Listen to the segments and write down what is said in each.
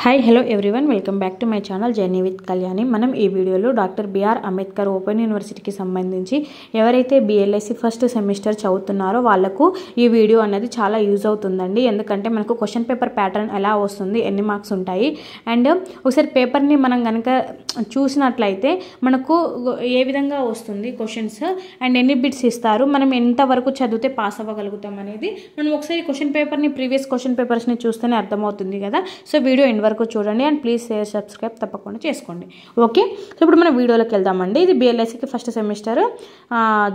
Hi hello everyone welcome back to my channel journey with Kalyani. మనం ఈ వీడియోలో doctor BR Ambedkar open యూనివర్సిటీకి సంబంధించి ఎవరైతే బిఎల్ఐసి ఫస్ట్ సెమిస్టర్ చదువుతున్నారో వాళ్ళకు ఈ వీడియో అనేది చాలా యూజ్ అవుతుందండి. ఎందుకంటే మనకు క్వశ్చన్ పేపర్ ప్యాటర్న్ ఎలా వస్తుంది, ఎన్ని మార్క్స్ ఉంటాయి, అండ్ ఒకసారి పేపర్ని మనం కనుక చూసినట్లయితే మనకు ఏ విధంగా వస్తుంది క్వశ్చన్స్ అండ్ ఎన్ని బిట్స్ ఇస్తారు, మనం ఎంతవరకు చదివితే పాస్ అవ్వగలుగుతాం అనేది మనం ఒకసారి క్వశ్చన్ పేపర్ని ప్రీవియస్ క్వశ్చన్ పేపర్స్ని చూస్తేనే అర్థమవుతుంది కదా. సో వీడియో ఎండ్ వరకు చూడండి అండ్ ప్లీజ్ షేర్ సబ్స్క్రైబ్ తప్పకుండా చేసుకోండి. ఓకే, సో ఇప్పుడు మనం వీడియోలోకి వెళ్దామండి. ఇది బిఎల్ఐసికి ఫస్ట్ సెమిస్టర్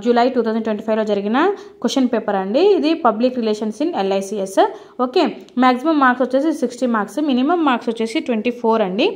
జూలై 2025లో జరిగిన క్వశ్చన్ పేపర్ అండి. ఇది public relations in LICS. Okay, maximum marks వచ్చేసి 60 మార్క్స్, మినిమం మార్క్స్ వచ్చేసి 24 అండి.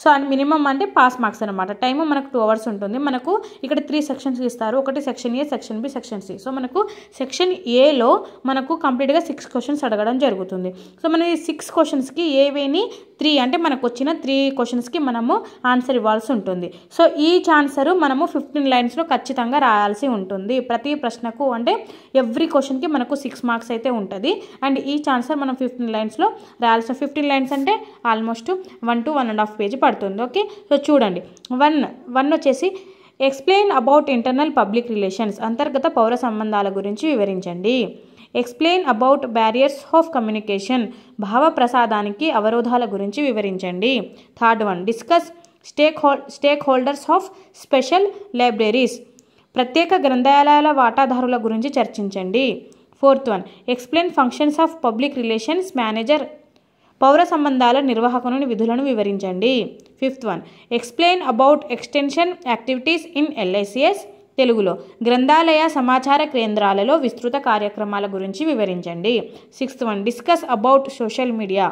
సో అండ్ మినిమం అంటే పాస్ మార్క్స్ అనమాట. టైము మనకు 2 hours ఉంటుంది. మనకు ఇక్కడ 3 సెక్షన్స్ ఇస్తారు. ఒకటి section A, section B, section C. So మనకు సెక్షన్ ఏలో మనకు కంప్లీట్గా 6 క్వశ్చన్స్ అడగడం జరుగుతుంది. సో మన ఈ 6 క్వశ్చన్స్కి ఏవేని 3 అంటే మనకు వచ్చిన 3 క్వశ్చన్స్కి మనము ఆన్సర్ ఇవ్వాల్సి ఉంటుంది. సో ఈచ్ ఆన్సరు మనము 15 లైన్స్లో ఖచ్చితంగా రాయాల్సి ఉంటుంది. ప్రతి ప్రశ్నకు అంటే ఎవ్రీ క్వశ్చన్కి మనకు 6 మార్క్స్ అయితే ఉంటుంది. అండ్ ఈచ్ ఆన్సర్ మనం 15 లైన్స్లో రాయాల్సిన 15 లైన్స్ అంటే ఆల్మోస్ట్ 1 to 1.5 పేజీ పడుతుంది. ఓకే, సో చూడండి. వన్ వచ్చేసి explain about internal public relations, అంతర్గత పౌర సంబంధాల గురించి వివరించండి. Explain about barriers of communication, భావ ప్రసాదానికి అవరోధాల గురించి వివరించండి. Third one, discuss stake holders of special libraries, ప్రత్యేక గ్రంథాలయాల వాటాదారుల గురించి చర్చించండి. Fourth one, explain functions of public relations manager, పౌర సంబంధాల నిర్వాహకుని విధులను వివరించండి. Fifth one, explain about extension activities in ఎల్ఐసిఎస్, తెలుగులో గ్రంథాలయ సమాచార కేంద్రాలలో విస్తృత కార్యక్రమాల గురించి వివరించండి. Sixth one, discuss about social media,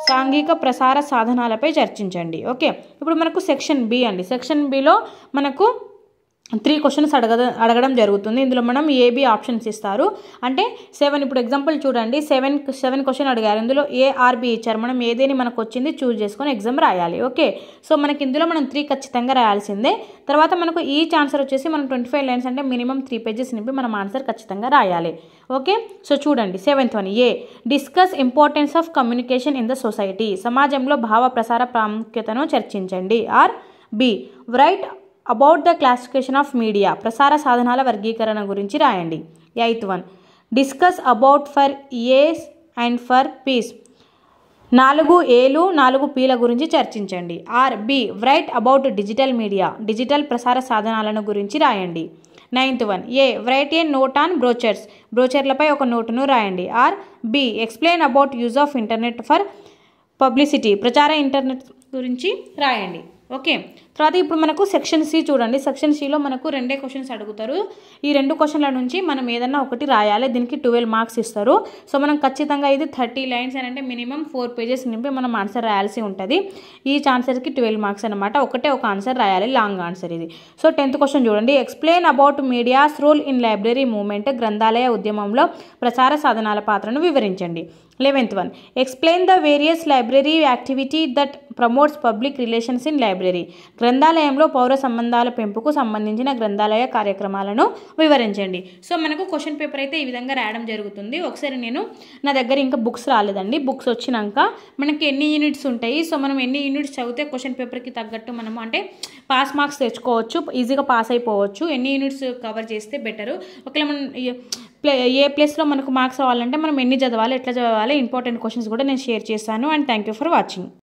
సాంఘిక ప్రసార సాధనాలపై చర్చించండి. ఓకే, ఇప్పుడు మనకు సెక్షన్ బి అండి. సెక్షన్ బిలో మనకు 3 క్వశ్చన్స్ అడగడం జరుగుతుంది. ఇందులో మనం ఏబి ఆప్షన్స్ ఇస్తారు. అంటే 7, ఇప్పుడు ఎగ్జాంపుల్ చూడండి, 7 క్వశ్చన్ అడిగారు. ఇందులో ఏఆర్బి ఇచ్చారు. మనం ఏదేని మనకు వచ్చింది చూస్ చేసుకొని ఎగ్జామ్ రాయాలి. ఓకే, సో మనకి ఇందులో మనం 3 ఖచ్చితంగా రాయాల్సిందే. తర్వాత మనకు ఈచ్ ఆన్సర్ వచ్చేసి మనం 25 లైన్స్ అంటే మినిమం 3 పేజెస్ నింపి మనం ఆన్సర్ ఖచ్చితంగా రాయాలి. ఓకే, సో చూడండి. 7th one, A discuss importance of communication in the society, సమాజంలో భావ ప్రసార ప్రాముఖ్యతను చర్చించండి. Or B, write about the classification of media, ప్రసార సాధనాల వర్గీకరణ గురించి రాయండి. 8th one, discuss about for A's and for P's, 4 ఏలు 4 పీల గురించి చర్చించండి. Or B, write about digital media, digital ప్రసార సాధనాలను గురించి రాయండి. 9th one, A write a note on brochures, బ్రోచర్లపై ఒక నోటును రాయండి. R B, explain about use of internet for publicity, ప్రచార ఇంటర్నెట్ గురించి రాయండి. ఓకే, తర్వాత ఇప్పుడు మనకు సెక్షన్ సి చూడండి. సెక్షన్ సిలో మనకు 2 క్వశ్చన్స్ అడుగుతారు. ఈ 2 క్వశ్చన్ల నుంచి మనం ఏదన్నా ఒకటి రాయాలి. దీనికి 12 మార్క్స్ ఇస్తారు. సో మనం ఖచ్చితంగా ఇది 30 లైన్స్ అని అంటే మినిమం 4 పేజెస్ నింపి మనం ఆన్సర్ రాయాల్సి ఉంటుంది. ఈచ్ ఆన్సర్కి 12 మార్క్స్ అనమాట. ఒక ఆన్సర్ రాయాలి, లాంగ్ ఆన్సర్ ఇది. సో 10th క్వశ్చన్ చూడండి. Explain about media's role in library movement, గ్రంథాలయ ఉద్యమంలో ప్రసార సాధనాల పాత్రను వివరించండి. 11th one, explain the various library activity that promotes public relations in library, గ్రంథాలయంలో పౌర సంబంధాల పెంపుకు సంబంధించిన గ్రంథాలయ కార్యక్రమాలను వివరించండి. సో మనకు క్వశ్చన్ పేపర్ అయితే ఈ విధంగా రాయడం జరుగుతుంది. ఒకసారి నా దగ్గర ఇంకా బుక్స్ రాలేదండి. బుక్స్ వచ్చినాక మనకి ఎన్ని యూనిట్స్ ఉంటాయి, సో మనం ఎన్ని యూనిట్స్ చదివితే క్వశ్చన్ పేపర్కి తగ్గట్టు మనము అంటే పాస్ మార్క్స్ తెచ్చుకోవచ్చు, ఈజీగా పాస్ అయిపోవచ్చు. ఎన్ని యూనిట్స్ కవర్ చేస్తే బెటరు. ఒకవేళ మనం ఏ ప్లేస్లో మనకు మార్క్స్ రావాలంటే మనం ఎన్ని చదవాలి, ఎట్లా చదవాలి, ఇంపార్టెంట్ క్వశ్చన్స్ కూడా నేను షేర్ చేస్తాను. And thank you for watching.